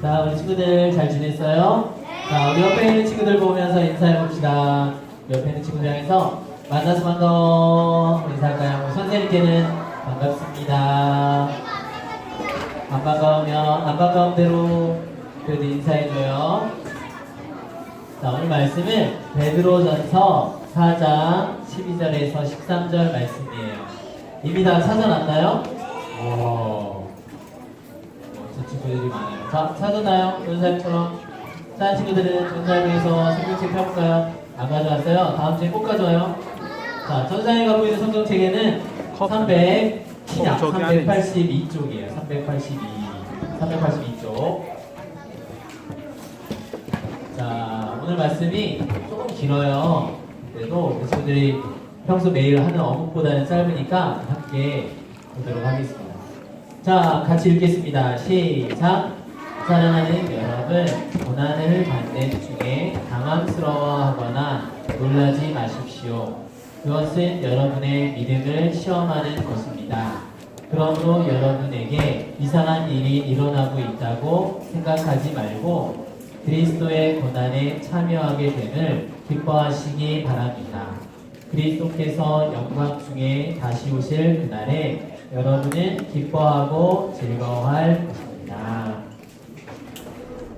자, 우리 친구들 잘 지냈어요? 자, 우리 옆에 있는 친구들 보면서 인사해봅시다. 옆에 있는 친구들 향해서 만나서 반가워 인사할까요? 우리 선생님께는 반갑습니다. 안 반가우면 안 반가운 대로 그래도 인사해줘요. 자, 오늘 말씀은 베드로전서 4장 12절에서 13절 말씀이에요. 이미 다 찾아놨나요? 저 친구들이 많아요. 자, 찾았나요? 전사님처럼. 다른 친구들은 전사님에서 성경책 펴볼까요? 안 가져왔어요? 다음 주에 꼭 가져와요. 자, 전사님이 갖고 있는 성경책에는 382쪽이에요. 382쪽. 자, 오늘 말씀이 조금 길어요. 그래도 우리 친구들이 평소 매일 하는 어묵보다는 짧으니까 함께 보도록 하겠습니다. 자, 같이 읽겠습니다. 시작! 사랑하는 여러분, 고난을 받는 중에 당황스러워하거나 놀라지 마십시오. 그것은 여러분의 믿음을 시험하는 것입니다. 그러므로 여러분에게 이상한 일이 일어나고 있다고 생각하지 말고 그리스도의 고난에 참여하게 됨을 기뻐하시기 바랍니다. 그리스도께서 영광 중에 다시 오실 그날에 여러분은 기뻐하고 즐거워할 것입니다.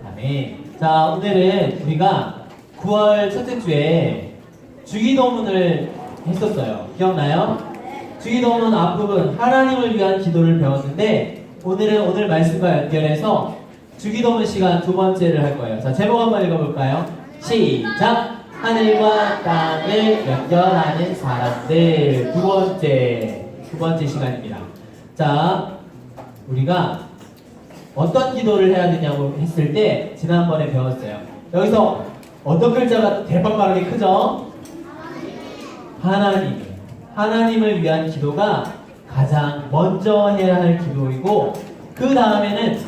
아멘. 자, 오늘은 우리가 9월 첫째 주에 주기도문을 했었어요. 기억나요? 주기도문 앞부분 하나님을 위한 기도를 배웠는데 오늘은 오늘 말씀과 연결해서 주기도문 시간 두 번째를 할 거예요. 자, 제목 한번 읽어볼까요? 시작! 하늘과 땅을 연결하는 사람들 두 번째 시간입니다. 자, 우리가 어떤 기도를 해야 되냐고 했을 때 지난번에 배웠어요. 여기서 어떤 글자가 대박 빠르게 크죠? 하나님을 위한 기도가 가장 먼저 해야 할 기도이고 그 다음에는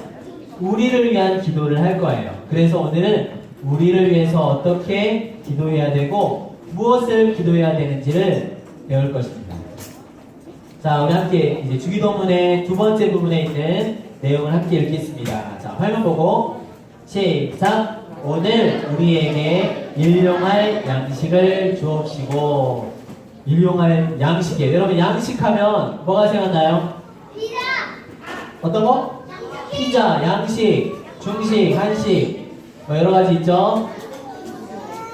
우리를 위한 기도를 할 거예요. 그래서 오늘은 우리를 위해서 어떻게 기도해야 되고 무엇을 기도해야 되는지를 배울 것입니다. 자, 우리 함께 이제 주기도문의 두 번째 부분에 있는 내용을 함께 읽겠습니다. 자, 화면 보고 시작! 오늘 우리에게 일용할 양식을 주옵시고. 일용할 양식이에요. 여러분, 양식하면 뭐가 생각나요? 피자! 어떤 거? 피자, 양식, 중식, 한식 뭐 여러 가지 있죠?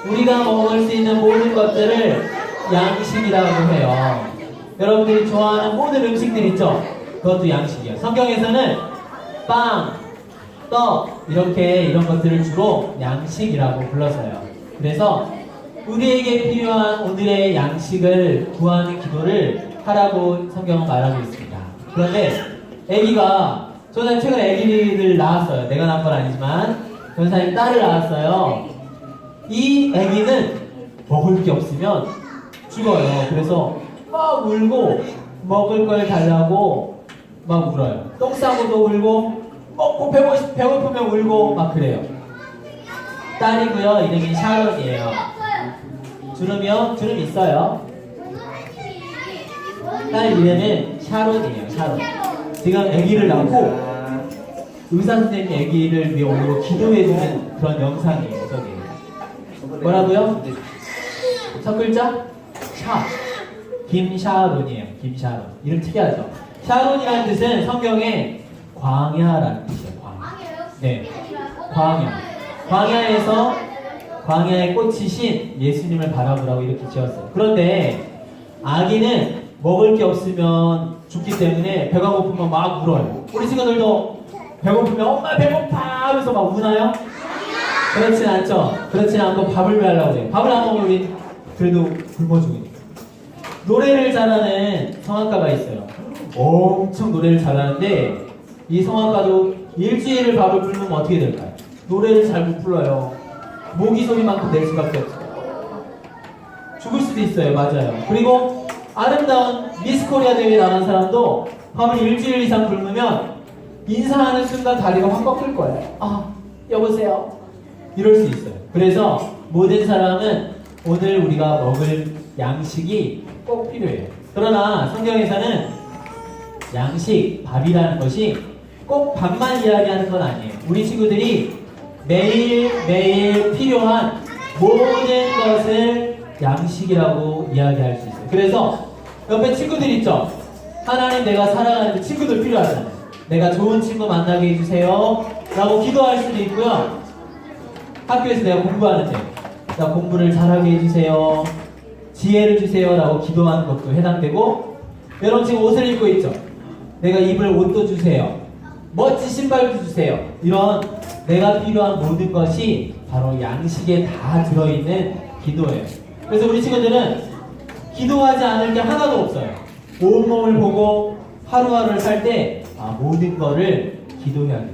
우리가 먹을 수 있는 모든 것들을 양식이라고 해요. 여러분들이 좋아하는 모든 음식들 있죠? 그것도 양식이에요. 성경에서는 빵, 떡 이런 것들을 주로 양식이라고 불렀어요. 그래서 우리에게 필요한 오늘의 양식을 구하는 기도를 하라고 성경은 말하고 있습니다. 그런데 저는 최근에 아기를 낳았어요. 내가 낳은 건 아니지만 전사님 딸을 낳았어요. 이 아기는 먹을 게 없으면 죽어요. 그래서 막 울고 먹을 걸 달라고 막 울어요. 똥 싸고도 울고 먹고 배고프면 울고 막 그래요. 딸이고요. 이름이 샤론이에요. 주름 있어요. 딸 이름은 샤론이에요. 샤론. 지금 아기를 낳고 의사 선생님이 아기를 위해 오늘 기도해주는 그런 영상이에요. 저기 뭐라고요? 첫 글자? 김샤론이에요. 김샤론. 이름 특이하죠? 샤론이라는 뜻은 성경에 광야라는 뜻이에요. 네, 광야에 꽂히신 예수님을 바라보라고 이렇게 지었어요. 그런데 아기는 먹을 게 없으면 죽기 때문에 배가 고프면 막 울어요. 우리 친구들도 배고프면 엄마 배고파 하면서 막 우나요? 그렇진 않죠. 그렇진 않고 밥을 왜 하려고 해요? 밥을 안 먹으면 우리 그래도 굶어 죽으니까. 노래를 잘하는 성악가가 있어요. 엄청 노래를 잘하는데 이 성악가도 일주일을 밥을 굶으면 어떻게 될까요? 노래를 잘 못 불러요. 모기 소리만큼 낼 수밖에 없어요. 죽을 수도 있어요. 맞아요. 그리고 아름다운 미스코리아 대회에 나간 사람도 밥을 일주일 이상 굶으면 인사하는 순간 다리가 확 꺾일 거예요. 여보세요? 이럴 수 있어요. 그래서 모든 사람은 오늘 우리가 먹을 양식이 꼭 필요해요. 그러나 성경에서는 양식, 밥이라는 것이 꼭 밥만 이야기하는 건 아니에요. 우리 친구들이 매일매일 필요한 모든 것을 양식이라고 이야기할 수 있어요. 그래서 옆에 친구들 있죠? 하나님, 내가 살아가는데 친구들 필요하잖아요. 내가 좋은 친구 만나게 해주세요 라고 기도할 수도 있고요. 학교에서 내가 공부하는데 나 공부를 잘하게 해주세요, 지혜를 주세요 라고 기도하는 것도 해당되고, 여러분 지금 옷을 입고 있죠? 내가 입을 옷도 주세요, 멋진 신발도 주세요. 이런 내가 필요한 모든 것이 바로 양식에 다 들어있는 기도예요. 그래서 우리 친구들은 기도하지 않을 게 하나도 없어요. 온몸을 보고 하루하루를 살 때 모든 거를 기도해야 돼요.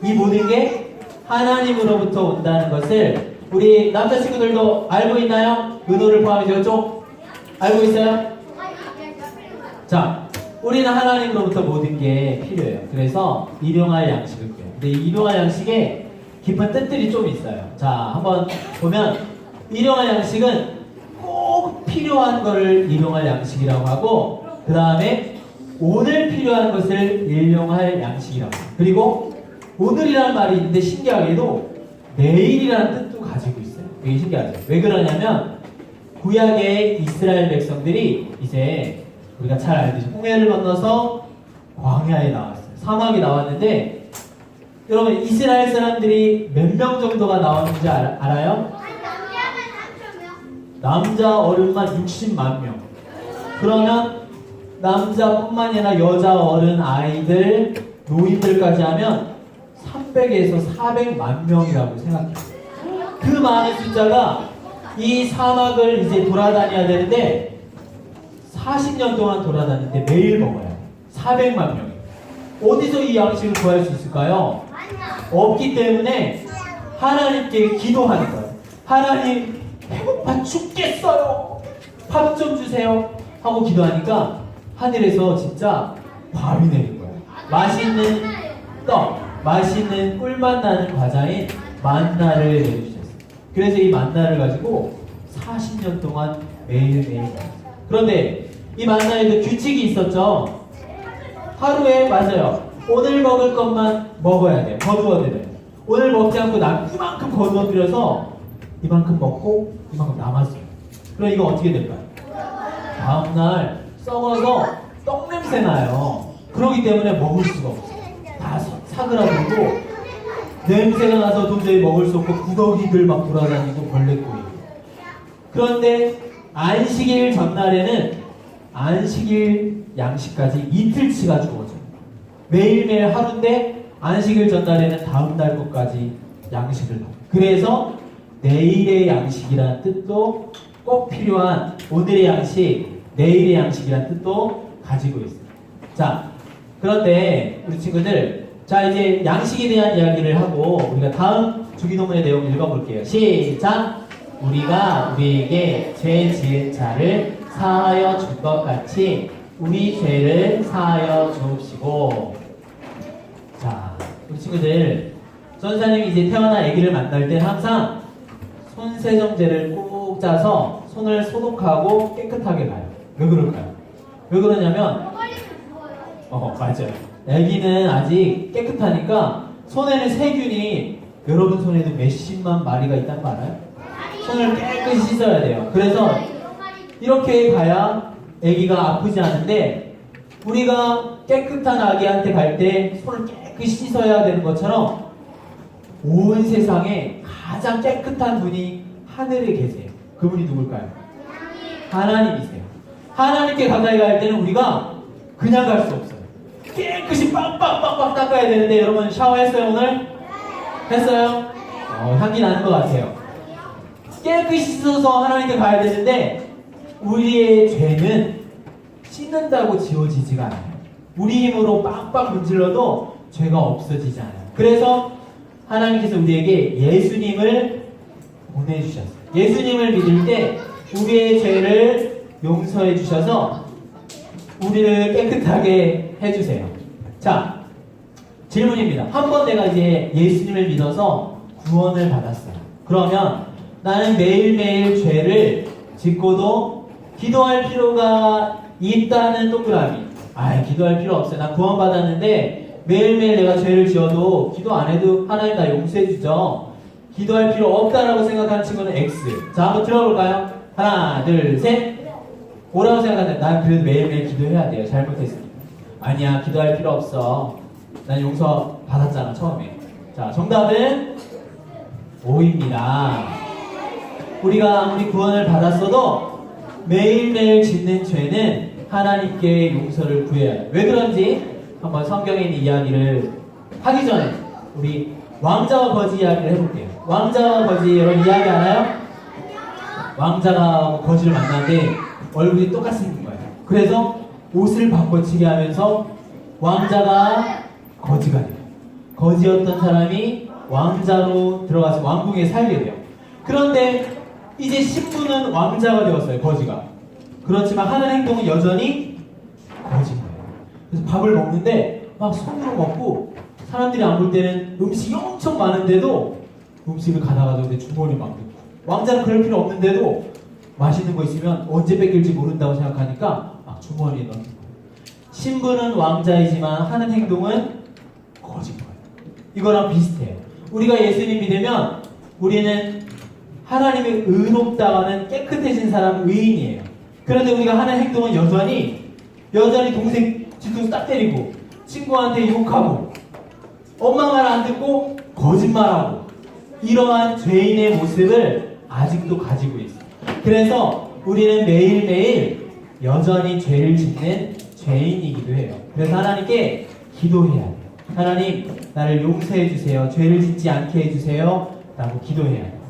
이 모든 게 하나님으로부터 온다는 것을 우리 남자친구들도 알고 있나요? 은호를 포함해서 좀 알고 있어요? 자, 우리는 하나님으로부터 모든 게 필요해요. 그래서 일용할 양식을 구해요. 근데 이 일용할 양식에 깊은 뜻들이 좀 있어요. 자, 한번 보면 일용할 양식은 꼭 필요한 거를 일용할 양식이라고 하고, 그 다음에 오늘 필요한 것을 일용할 양식이라고 해요. 그리고 오늘이라는 말이 있는데 신기하게도 내일이라는 뜻도 가지고 있어요. 되게 신기하죠? 왜 그러냐면 구약의 이스라엘 백성들이 이제 우리가 잘 알듯이 홍해를 건너서 광야에 나왔어요. 사막에 나왔는데, 여러분 이스라엘 사람들이 몇 명 정도가 나왔는지 알아요? 남자 어른만 60만 명. 그러면 남자뿐만이 아니라 여자, 어른, 아이들, 노인들까지 하면 300에서 400만 명이라고 생각해요. 그 많은 숫자가 이 사막을 이제 돌아다녀야 되는데 40년 동안 돌아다니는데 매일 먹어요. 400만 명이. 어디서 이 양식을 구할 수 있을까요? 없기 때문에 하나님께 기도하는 거예요. 하나님, 배고파 죽겠어요, 밥 좀 주세요 하고 기도하니까 하늘에서 진짜 밥이 내린 거예요. 맛있는 떡, 맛있는 꿀맛 나는 과자인 만나를 내주셨어요. 그래서 이 만나를 가지고 40년 동안 매일매일 먹었어요. 그런데 이 만나에도 규칙이 있었죠. 하루에, 맞아요, 오늘 먹을 것만 먹어야 돼요. 거두어들여요. 오늘 먹지 않고 이만큼 거두어들여서 이만큼 먹고 이만큼 남았어요. 그럼 이거 어떻게 될까요? 다음날 썩어서 떡 냄새 나요. 그러기 때문에 먹을 수가 없어요. 다 사그라들고 냄새가 나서 도저히 먹을 수 없고 구더기들 막 돌아다니고 벌레 꼬이고. 그런데 안식일 전날에는 안식일 양식까지 이틀치가 주어져요. 매일매일 하루인데 안식일 전날에는 다음날 것까지 양식을 먹어요. 그래서 내일의 양식이라는 뜻도 꼭 필요한 오늘의 양식, 내일의 양식이라는 뜻도 가지고 있어요. 자, 그런데 우리 친구들, 자 이제 양식에 대한 이야기를 하고 우리가 다음 주기도문의 내용 읽어볼게요. 시작! 우리가 우리에게 죄 지은 자를 사하여 줄 것 같이 우리 죄를 사하여 주옵시고. 자, 우리 친구들, 전사님이 이제 태어난 아기를 만날 때 항상 손세정제를 꼭 짜서 손을 소독하고 깨끗하게 가요. 왜 그럴까요? 왜 그러냐면 맞아요. 아기는 아직 깨끗하니까 손에는 세균이 여러분 손에도 몇십만 마리가 있다는 거 알아요? 손을 깨끗이 씻어야 돼요. 그래서 이렇게 가야 아기가 아프지 않은데, 우리가 깨끗한 아기한테 갈 때 손을 깨끗이 씻어야 되는 것처럼 온 세상에 가장 깨끗한 분이 하늘에 계세요. 그분이 누굴까요? 하나님이세요. 하나님께 가까이 갈 때는 우리가 그냥 갈 수 없어요. 깨끗이 빵빵빵빵 닦아야 되는데, 여러분 샤워했어요 오늘? 했어요? 향기 나는 것 같아요. 깨끗이 씻어서 하나님께 가야 되는데 우리의 죄는 씻는다고 지워지지가 않아요. 우리 힘으로 빵빵 문질러도 죄가 없어지지 않아요. 그래서 하나님께서 우리에게 예수님을 보내주셨어요. 예수님을 믿을 때 우리의 죄를 용서해 주셔서 우리를 깨끗하게 해주세요. 자, 질문입니다. 한번 내가 이제 예수님을 믿어서 구원을 받았어요. 그러면 나는 매일매일 죄를 짓고도 기도할 필요가 있다는 동그라미. 기도할 필요 없어요. 나 구원 받았는데 매일매일 내가 죄를 지어도 기도 안 해도 하나님 나 용서해 주죠. 기도할 필요 없다라고 생각하는 친구는 X. 자, 한번 들어볼까요? 하나, 둘, 셋. 뭐라고 생각하는데 난 그래도 매일매일 기도해야 돼요. 잘못했으니까. 아니야, 기도할 필요 없어. 난 용서 받았잖아, 처음에. 자, 정답은 O입니다. 우리가 아무리 구원을 받았어도 매일매일 짓는 죄는 하나님께 용서를 구해야 해요. 왜 그런지 한번 성경에 있는 이야기를 하기 전에 우리 왕자와 거지 이야기를 해볼게요. 왕자와 거지 여러분 이야기 알아요? 왕자가 거지를 만났는데 얼굴이 똑같이 생긴 거예요. 그래서 옷을 바꿔치기 하면서 왕자가 거지가 돼요. 거지였던 사람이 왕자로 들어가서 왕궁에 살게 돼요. 그런데 이제 신부는 왕자가 되었어요. 거지가. 그렇지만 하는 행동은 여전히 거지인 거예요. 그래서 밥을 먹는데 막 손으로 먹고 사람들이 안 볼 때는 음식이 엄청 많은데도 음식을 가져가서 내 주머니에 막 넣고 왕자는 그럴 필요 없는데도 맛있는 거 있으면 언제 뺏길지 모른다고 생각하니까 막 주머니에 넣는 거예요. 신부는 왕자이지만 하는 행동은 거지인 거예요. 이거랑 비슷해요. 우리가 예수님 믿으면 우리는 하나님의 의롭다가는 깨끗해진 사람 의인이에요. 그런데 우리가 하는 행동은 여전히 동생 뒤통수 딱 때리고 친구한테 욕하고 엄마 말 안 듣고 거짓말하고 이러한 죄인의 모습을 아직도 가지고 있어요. 그래서 우리는 매일매일 여전히 죄를 짓는 죄인이기도 해요. 그래서 하나님께 기도해야 돼요. 하나님 나를 용서해 주세요. 죄를 짓지 않게 해주세요. 라고 기도해야 돼요.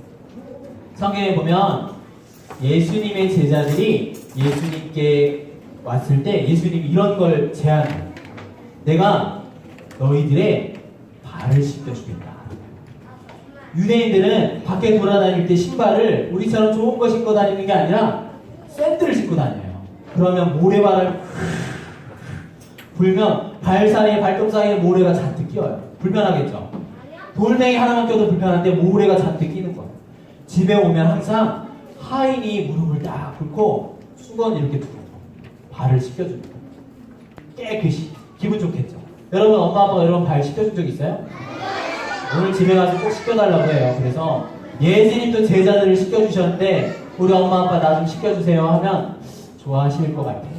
성경에 보면 예수님의 제자들이 예수님께 왔을 때 예수님이 이런 걸 제안해요. 내가 너희들의 발을 씻겨주겠다. 유대인들은 밖에 돌아다닐 때 신발을 우리처럼 좋은 거 신고 다니는 게 아니라 샌들을 신고 다녀요. 그러면 모래바람을 불면 발 사이에 발톱 사이에 모래가 잔뜩 끼어요. 불편하겠죠. 돌멩이 하나만 껴도 불편한데 모래가 잔뜩 끼는 거예요. 집에 오면 항상 하인이 무릎을 딱 꿇고 수건 이렇게 두고 발을 씻겨줍니다. 깨끗이 기분 좋겠죠. 여러분 엄마 아빠가 여러분 발 씻겨준 적 있어요? 오늘 집에 가서 꼭 씻겨달라고 해요. 그래서 예수님도 제자들을 씻겨주셨는데 우리 엄마 아빠 나 좀 씻겨주세요 하면 좋아하실 것 같아요.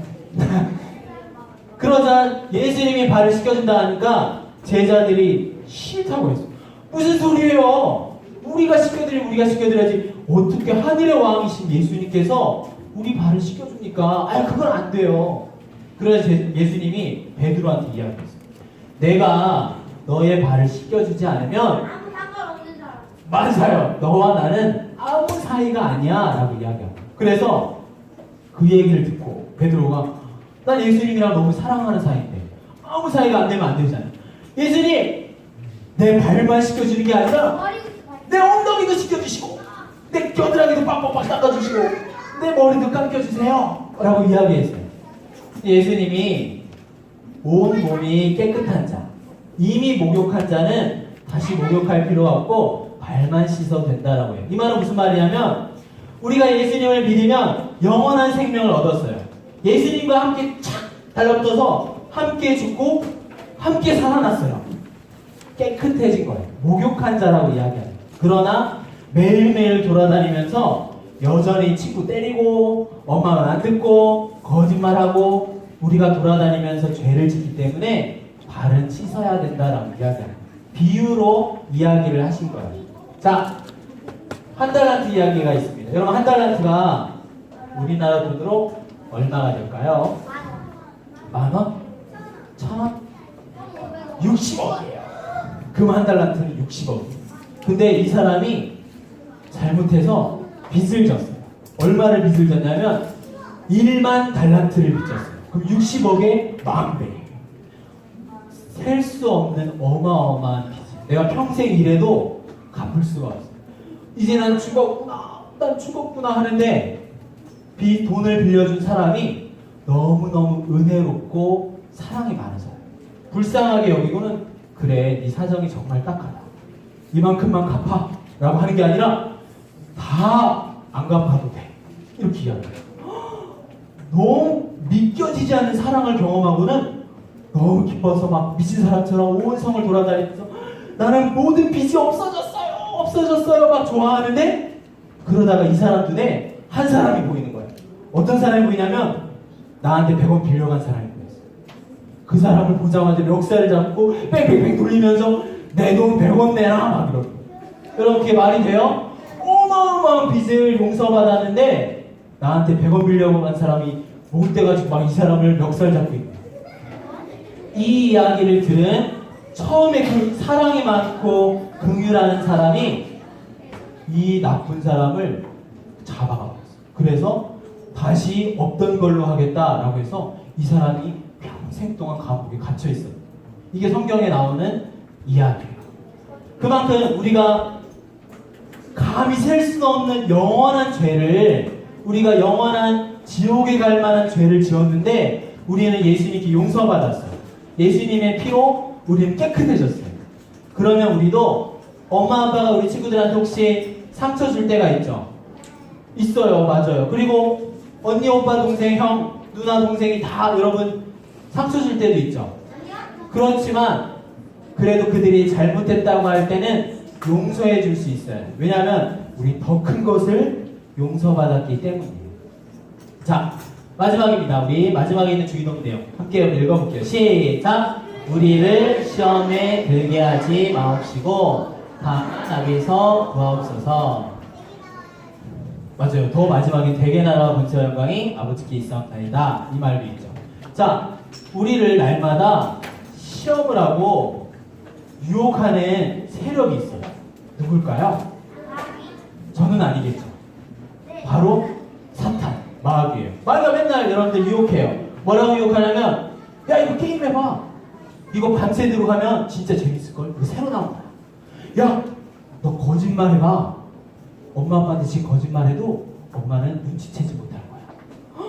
그러자 예수님이 발을 씻겨준다 하니까 제자들이 싫다고 했어요. 무슨 소리예요? 우리가 씻겨드려야지. 어떻게 하늘의 왕이신 예수님께서 우리 발을 씻겨줍니까? 아, 그건 안 돼요. 그래서 예수님이 베드로한테 이야기했어요. 내가 너의 발을 씻겨주지 않으면 아무 상관없는 사람. 맞아요. 너와 나는 아무 사이가 아니야 라고 이야기하고 그래서 그 얘기를 듣고 베드로가 난 예수님이랑 너무 사랑하는 사이인데 아무 사이가 안 되면 안 되잖아요. 예수님 내 발만 씻겨주는 게 아니라 내 엉덩이도 씻겨주시고 내 겨드랑이도 빡빡빡 닦아주시고 내 머리도 감겨주세요 라고 이야기했어요. 예수님이 온 몸이 깨끗한 자 이미 목욕한 자는 다시 목욕할 필요가 없고 발만 씻어도 된다라고 해요. 이 말은 무슨 말이냐면 우리가 예수님을 믿으면 영원한 생명을 얻었어요. 예수님과 함께 착 달라붙어서 함께 죽고 함께 살아났어요. 깨끗해진 거예요. 목욕한 자라고 이야기하는. 그러나 매일매일 돌아다니면서 여전히 친구 때리고 엄마 말 안 듣고 거짓말하고 우리가 돌아다니면서 죄를 짓기 때문에 발은 씻어야 된다라고 이야기합니다. 비유로 이야기를 하신 거예요. 자, 한 달란트 이야기가 있습니다. 여러분 한 달란트가 우리나라 돈으로 얼마가 될까요? 10,000원? 1,000원? 60억이에요. 금 한 달란트는 60억. 근데 이 사람이 잘못해서 빚을 졌어요. 얼마를 빚을 졌냐면 1만 달란트를 빚졌어요. 그럼 60억에 10,000배. 셀 수 없는 어마어마한 빚. 내가 평생 일해도 갚을 수가 없어요. 이제 난 죽었구나 하는데 돈을 빌려준 사람이 너무너무 은혜롭고 사랑이 많아서요. 불쌍하게 여기고는 그래 네 사정이 정말 딱하다. 이만큼만 갚아 라고 하는 게 아니라 다 안 갚아도 돼. 이렇게 이야기해요. 너무 믿겨지지 않는 사랑을 경험하고는 너무 기뻐서 막 미친 사람처럼 온 성을 돌아다니면서 나는 모든 빚이 없어졌어요 막 좋아하는데, 그러다가 이 사람 눈에 한 사람이 보이는 거예요. 어떤 사람이 보이냐면 나한테 100원 빌려간 사람이 보였어요. 그 사람을 보자마자 멱살을 잡고 뺑뺑뺑 돌리면서 내 돈 100원 내라 막 이러고. 여러분 그게 말이 돼요? 어마어마한 빚을 용서받았는데 나한테 100원 빌려고 간 사람이 못 돼가지고 막 이 사람을 멱살 잡고 있고. 이 이야기를 들은 처음에 그 사랑이 많고 긍휼하는 사람이 이 나쁜 사람을 잡아가버렸어요. 그래서 다시 없던 걸로 하겠다라고 해서 이 사람이 평생 동안 감옥에 갇혀 있어요. 이게 성경에 나오는 이야기예요. 그만큼 우리가 감히 셀 수 없는 영원한 죄를, 우리가 영원한 지옥에 갈 만한 죄를 지었는데 우리는 예수님께 용서받았어요. 예수님의 피로 우리는 깨끗해졌어요. 그러면 우리도 엄마 아빠가 우리 친구들한테 혹시 상처 줄 때가 있죠? 있어요. 맞아요. 그리고 언니 오빠 동생 형 누나 동생이 다 여러분 상처 줄 때도 있죠. 그렇지만 그래도 그들이 잘못했다고 할 때는 용서해 줄 수 있어요. 왜냐하면 우리 더 큰 것을 용서받았기 때문이에요. 자, 마지막입니다. 우리 마지막에 있는 주기도문 내용 함께 읽어볼게요. 시작! 우리를 시험에 들게 하지 마옵시고 다만 악에서 구하옵소서. 맞아요. 더 마지막에 대개 나라와 권세와 영광이 아버지께 있사옵나이다. 이 말도 있죠. 자, 우리를 날마다 시험을 하고 유혹하는 세력이 있어요. 누굴까요? 저는 아니겠죠. 바로 사탄, 마귀예요. 마귀가 맨날 여러분들 유혹해요. 뭐라고 유혹하냐면, 야 이거 게임 해봐. 이거 밤새도록 하면 진짜 재밌을걸? 이거 새로 나온 거야. 야, 너 거짓말 해봐. 엄마 아빠한테 지금 거짓말 해도 엄마는 눈치채지 못할 거야.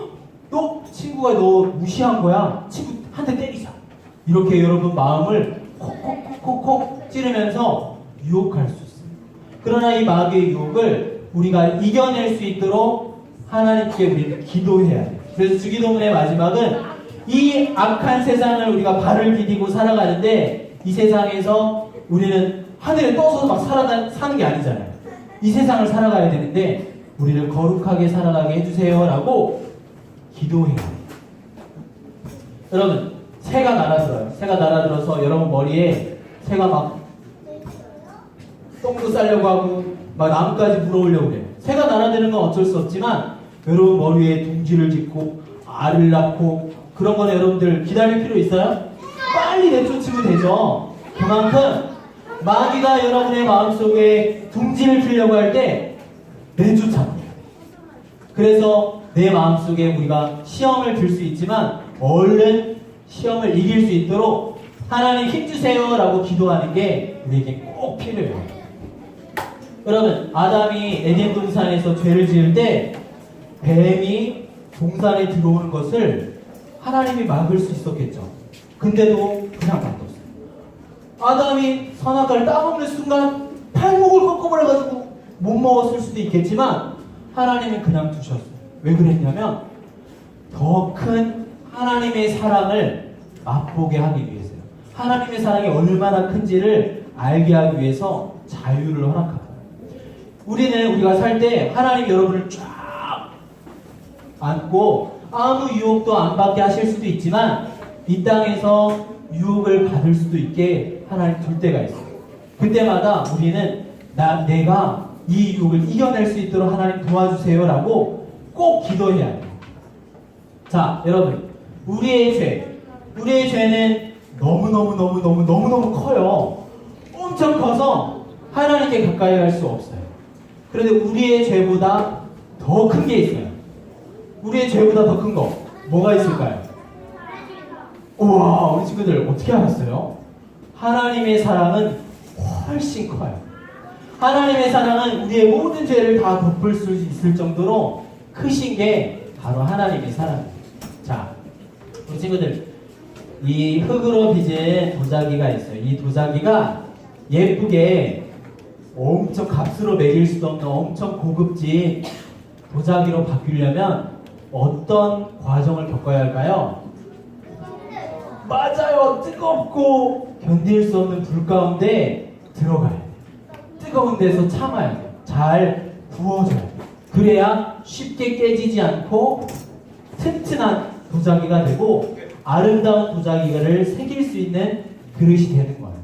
너 친구가 너 무시한 거야. 친구 한 대 때리자. 이렇게 여러분 마음을 콕콕콕콕 찌르면서 유혹할 수 있어요. 그러나 이 마귀의 유혹을 우리가 이겨낼 수 있도록 하나님께 우리는 기도해야 돼요. 그래서 주기도문의 마지막은 이 악한 세상을 우리가 발을 디디고 살아가는데 이 세상에서 우리는 하늘에 떠서 막 사는 게 아니잖아요. 이 세상을 살아가야 되는데 우리를 거룩하게 살아가게 해주세요 라고 기도해요. 여러분 새가 날아들어요. 새가 날아들어서 여러분 머리에 새가 막 똥도 싸려고 하고 막 나무까지 물어오려고 그래요. 새가 날아드는 건 어쩔 수 없지만 여러분 머리 위에 둥지를 짓고 알을 낳고 그런 거는 여러분들 기다릴 필요 있어요? 빨리 내쫓으면 되죠. 그만큼 마귀가 여러분의 마음속에 둥지를 피려고 할 때 내쫓아버려요. 그래서 내 마음속에 우리가 시험을 들 수 있지만 얼른 시험을 이길 수 있도록 하나님 힘주세요 라고 기도하는 게 우리에게 꼭 필요해요. 여러분 아담이 에덴 동산에서 죄를 지을 때 뱀이 동산에 들어오는 것을 하나님이 막을 수 있었겠죠. 근데도 그냥 놔뒀어요. 아담이 선악과를 따먹는 순간 팔목을 꺾어버려가지고 못 먹었을 수도 있겠지만 하나님은 그냥 두셨어요. 왜 그랬냐면 더 큰 하나님의 사랑을 맛보게 하기 위해서요. 하나님의 사랑이 얼마나 큰지를 알게 하기 위해서 자유를 허락합니다. 우리가 살 때 하나님 여러분을 쫙 안고 아무 유혹도 안 받게 하실 수도 있지만 이 땅에서 유혹을 받을 수도 있게 하나님 둘 때가 있어요. 그때마다 우리는 내가 이 유혹을 이겨낼 수 있도록 하나님 도와주세요 라고 꼭 기도해야 해요. 자 여러분 우리의 죄는 너무너무 커요. 엄청 커서 하나님께 가까이 갈 수 없어요. 그런데 우리의 죄보다 더 큰 게 있어요. 우리의 죄보다 더 큰 거 뭐가 있을까요? 우와 우리 친구들 어떻게 알았어요? 하나님의 사랑은 훨씬 커요. 하나님의 사랑은 우리의 모든 죄를 다 덮을 수 있을 정도로 크신 게 바로 하나님의 사랑이에요. 자 우리 친구들 이 흙으로 빚은 도자기가 있어요. 이 도자기가 예쁘게 엄청 값으로 매길 수도 없는 엄청 고급진 도자기로 바뀌려면 어떤 과정을 겪어야 할까요? 맞아요. 뜨겁고 견딜 수 없는 불 가운데 들어가야 돼요. 뜨거운 데서 참아야 돼요. 잘 구워줘야 돼요. 그래야 쉽게 깨지지 않고 튼튼한 도자기가 되고 아름다운 도자기를 새길 수 있는 그릇이 되는 거예요.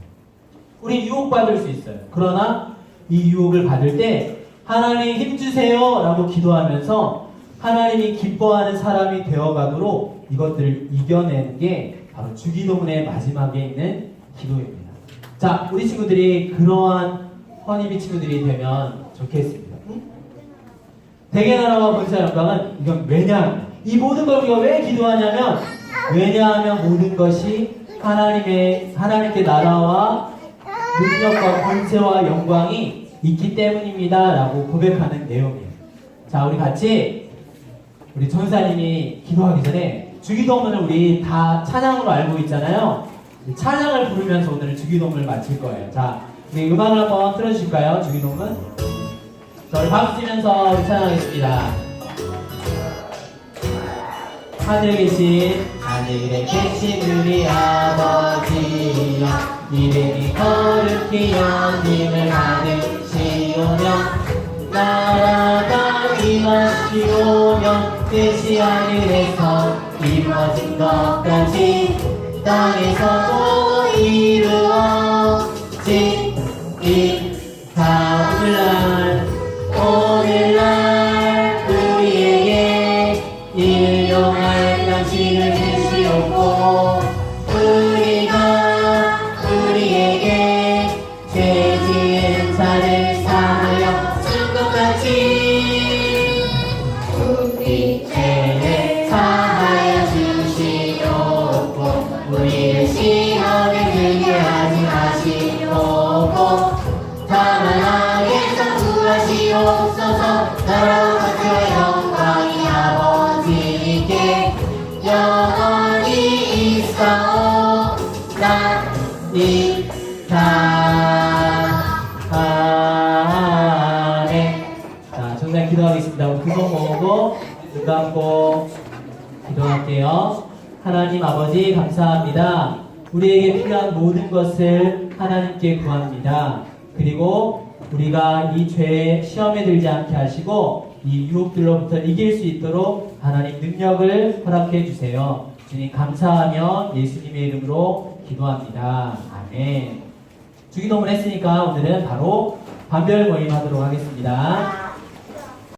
우리 유혹받을 수 있어요. 그러나 이 유혹을 받을 때 하나님 힘주세요 라고 기도하면서 하나님이 기뻐하는 사람이 되어가도록 이것들을 이겨내는 게 바로 주기도문의 마지막에 있는 기도입니다. 자, 우리 친구들이 그러한 허니비 친구들이 되면 좋겠습니다. 응? 대개나라와 본사 영광은 이건 왜냐하면 이 모든 걸 우리가 왜 기도하냐면 왜냐하면 모든 것이 하나님께 나라와 능력과 권세와 영광이 있기 때문입니다 라고 고백하는 내용이에요. 자, 우리 같이 우리 전사님이 기도하기 전에 주기도문을 우리 다 찬양으로 알고 있잖아요. 찬양을 부르면서 오늘 주기도문을 마칠 거예요. 자, 우리 음악을 한번 틀어주실까요? 주기도문. 자, 우리 박수 치면서 우리 찬양하겠습니다. 하늘에 계신 우리 아버지여, 이름이 거룩히 여김을 받으시오며 나라가 임하시오며 뜻이 하늘에서 이루어진 것 같이 땅에서도 이루어지이다. 오늘날 우리에게 일용할 양식을 주시옵고 우리에게 죄 지은 자를 사하여 준 것 같이 우리 죄를 사하여 주시옵고 우리를 시험에 들게 하지 마시옵고 다만 악에서 구하시옵소서. 나라와 권세와 영광이 아버지께 영원히 있사옵나이다. 아멘. 자, 정상 기도하겠습니다. 우리 두손 모으고 눈 감고 기도할게요. 하나님 아버지 감사합니다. 우리에게 필요한 모든 것을 하나님께 구합니다. 그리고 우리가 이 죄의 시험에 들지 않게 하시고 이 유혹들로부터 이길 수 있도록 하나님 능력을 허락해 주세요. 주님 감사하며 예수님의 이름으로 기도합니다. 아멘. 주기도문 했으니까 오늘은 바로 반별 모임 하도록 하겠습니다.